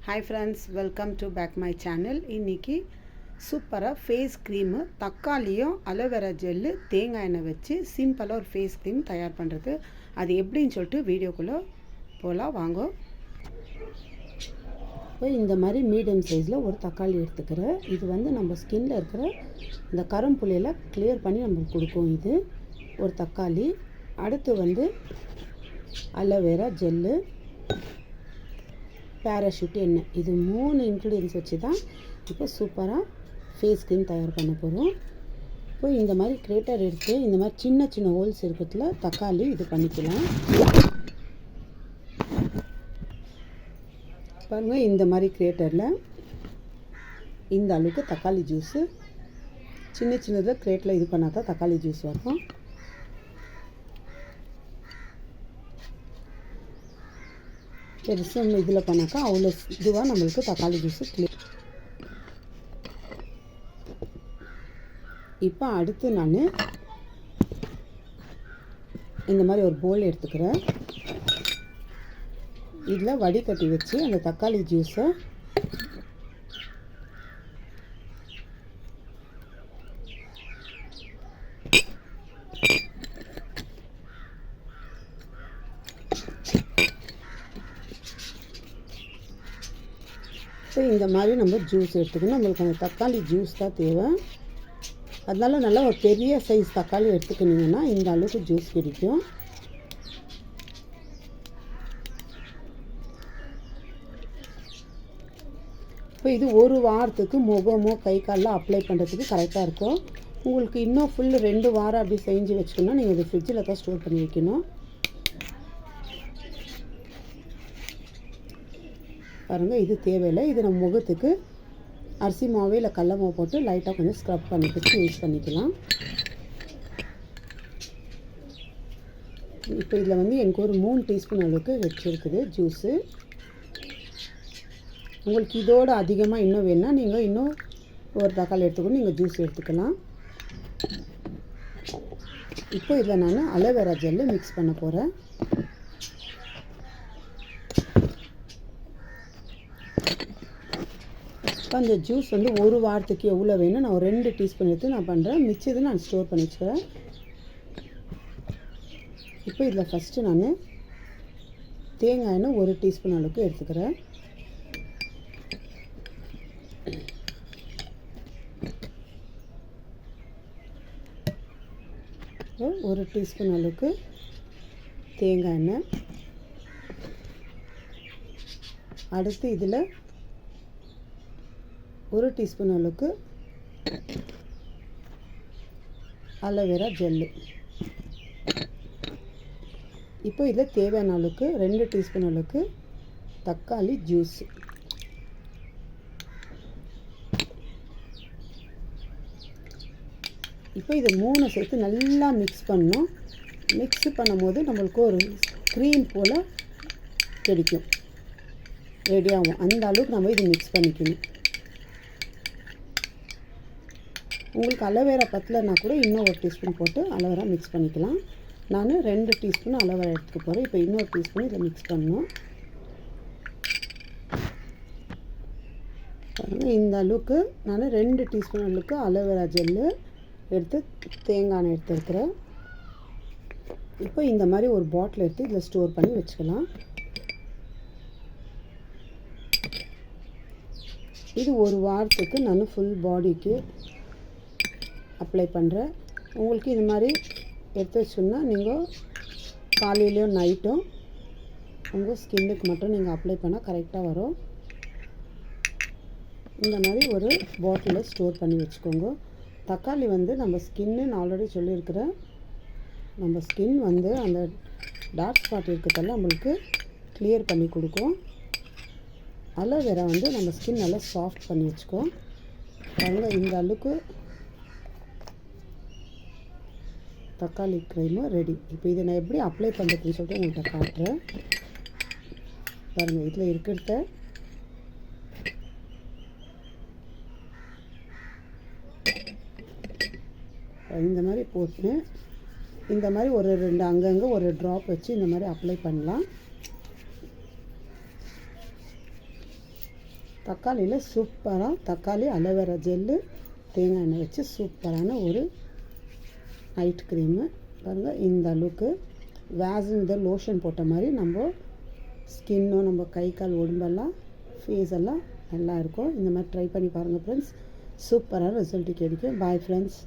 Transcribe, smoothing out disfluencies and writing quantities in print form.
Hi friends, welcome to back my channel. இன்னைக்கு சூப்பராக face cream தக்காளியும் அலோவேரா ஜெல்லு தேங்காய் எண்ணெய் வச்சு சிம்பிளாக ஒரு ஃபேஸ் க்ரீம் தயார் பண்ணுறது. அது எப்படின்னு சொல்லிட்டு வீடியோக்குள்ளே போகலாம் வாங்க. இப்போ இந்த மாதிரி மீடியம் சைஸில் ஒரு தக்காளி எடுத்துக்கிறேன். இது வந்து நம்ம ஸ்கின்னில் இருக்கிற இந்த கரும்புள்ளியில் கிளியர் பண்ணி நம்மளுக்கு கொடுக்கும். இது ஒரு தக்காளி. அடுத்து வந்து அலோவேரா ஜெல்லு, பேராஷூட் எண்ணெய். இது 3 இன்க்ரீடியன்ஸ் வச்சு தான் இப்போ சூப்பராக ஃபேஸ் க்ரீம் தயார் பண்ண போகிறோம். இப்போ இந்த மாதிரி கிரேட்டர் எடுத்து இந்த மாதிரி சின்ன சின்ன ஹோல்ஸ் இருக்கிறதுல தக்காளி இது பண்ணிக்கலாம். பாருங்கள், இந்த மாதிரி கிரேட்டரில் இந்த அளவுக்கு தக்காளி ஜூஸு சின்ன சின்னதாக கிரேட்டில் இது பண்ணால் தான் தக்காளி ஜூஸ் வரும். பெருசு இதில் பண்ணாக்கா அவ்வளோ இதுவாக நம்மளுக்கு தக்காளி ஜூஸு கிளியர். இப்போ அடுத்து நான் இந்த மாதிரி ஒரு போல் எடுத்துக்கிறேன். இதில் வடிகட்டி வச்சு அந்த தக்காளி ஜூஸை இந்த மாதிரி நம்ம ஜூஸ் எடுத்துக்கணும். நம்மளுக்கு அந்த தக்காளி ஜூஸ் தான் தேவை. அதனால நல்லா ஒரு பெரிய சைஸ் தக்காளி எடுத்துக்கினீங்கன்னா இந்த அளவுக்கு ஜூஸ் கிடைக்கும். இப்போ இது ஒரு வாரத்துக்கு முகமோ கை காலில் அப்ளை பண்ணுறதுக்கு கரெக்டாக இருக்கும். உங்களுக்கு இன்னும் ஃபுல் 2 வாரம் அப்படி செஞ்சு வச்சுக்கணும். நீங்கள் இது ஃப்ரிட்ஜில் தான் ஸ்டோர் பண்ணி வைக்கணும். பாருங்கள், இது தேவையில்லை. இது நம்ம முகத்துக்கு அரிசி மாவு இல்லை கடல மாவு போட்டு லைட்டாக கொஞ்சம் ஸ்க்ரப் பண்ணிக்கிட்டு யூஸ் பண்ணிக்கலாம். இப்போ இதில் வந்து எனக்கு ஒரு 3 டீஸ்பூன் அளவுக்கு வச்சுருக்குது ஜூஸு. உங்களுக்கு இதோடு அதிகமாக இன்னும் வேணுன்னா நீங்கள் இன்னும் ஒரு தக்காளி எடுத்துக்கணும், நீங்கள் ஜூஸ் எடுத்துக்கலாம். இப்போ இதில் நான் அலோவேரா ஜெல்லு மிக்ஸ் பண்ண போகிறேன். இப்போ அந்த ஜூஸ் வந்து ஒரு வாரத்துக்கு எவ்வளோ வேணும் நான் ஒரு 2 டீஸ்பூன் எடுத்து நான் பண்ணுறேன். மிச்சது நான் ஸ்டோர் பண்ணி வச்சுக்கிறேன். இப்போ இதில் ஃபஸ்ட்டு நான் தேங்காய் எண்ணெய் 1 டீஸ்பூன் அளவுக்கு எடுத்துக்கிறேன். ஒரு டீஸ்பூன் அளவுக்கு தேங்காய் எண்ணெய். அடுத்து இதில் 1 டீஸ்பூன் அளவுக்கு அலோவேரா ஜெல்லு. இப்போ இதில் தேவையான அளவுக்கு 2 டீஸ்பூன் அளவுக்கு தக்காளி ஜூஸ். இப்போ இது 3 சேர்த்து நல்லா மிக்ஸ் பண்ணணும். மிக்ஸ் பண்ணும்போது நம்மளுக்கு ஒரு க்ரீம் போல் கிடைக்கும், ரெடியாகும். அந்த அளவுக்கு நம்ம இது மிக்ஸ் பண்ணிக்கணும். உங்களுக்கு அலோவேரா பத்தலைன்னா கூட இன்னும் 1 டீஸ்பூன் போட்டு அலோவேரா மிக்ஸ் பண்ணிக்கலாம். நான் 2 டீஸ்பூன் அலோவேரா எடுத்துக்க போகிறேன். இப்போ இன்னொரு டீஸ்பூன் இதில் மிக்ஸ் பண்ணணும். இந்த அளவுக்கு நான் 2 டீஸ்பூன் அளவுக்கு அலோவேரா ஜெல்லு எடுத்து தேங்காய் எண்ணெய் எடுத்துருக்கிறேன். இப்போ இந்த மாதிரி ஒரு பாட்டில் எடுத்து இதில் ஸ்டோர் பண்ணி வச்சுக்கலாம். இது ஒரு வாரத்துக்கு நான் ஃபுல் பாடிக்கு அப்ளை பண்ணுறேன். உங்களுக்கு இது மாதிரி எடுத்து வச்சுன்னா நீங்கள் காலையிலையும் நைட்டும் உங்கள் ஸ்கின்னுக்கு மட்டும் நீங்கள் அப்ளை பண்ணால் கரெக்டாக வரும். இந்த மாதிரி ஒரு பாட்டிலில் ஸ்டோர் பண்ணி வச்சுக்கோங்க. தக்காளி வந்து நம்ம ஸ்கின்னு ஆல்ரெடி சொல்லியிருக்கிறேன். நம்ம ஸ்கின் வந்து அந்த டார்க் ஸ்பாட் இருக்கிறதெல்லாம் நம்மளுக்கு கிளியர் பண்ணி கொடுக்கும். அலோவேரா வந்து நம்ம ஸ்கின் நல்லா சாஃப்ட் பண்ணி வச்சுக்கோம். பாருங்கள், இந்த அளவுக்கு தக்காளி க்ரீமும் ரெடி. இப்போ இதை நான் எப்படி அப்ளை பண்ணுறதுன்னு சொல்லிட்டு உங்கள்கிட்ட காட்டுறேன். பாருங்கள், இதில் இருக்கிறத இந்த மாதிரி போட்டு இந்த மாதிரி ஒரு 2 அங்கங்கே ஒரு ட்ராப் வச்சு இந்த மாதிரி அப்ளை பண்ணலாம். தக்காளியில் சூப்பராக தக்காளி அலோவேரா ஜெல்லு தேங்காய் எண்ணெய் வச்சு சூப்பரான ஒரு நைட் க்ரீமு பாருங்கள். இந்த அளவுக்கு வேஸ்லின் இதை லோஷன் போட்ட மாதிரி நம்ம ஸ்கின்னும் நம்ம கை கால் உடம்பெல்லாம் ஃபேஸ் எல்லாம் நல்லா இருக்கும். இந்த மாதிரி ட்ரை பண்ணி பாருங்கள் ஃப்ரெண்ட்ஸ். சூப்பரான ரிசல்ட்டு கிடைக்கும். Bye friends.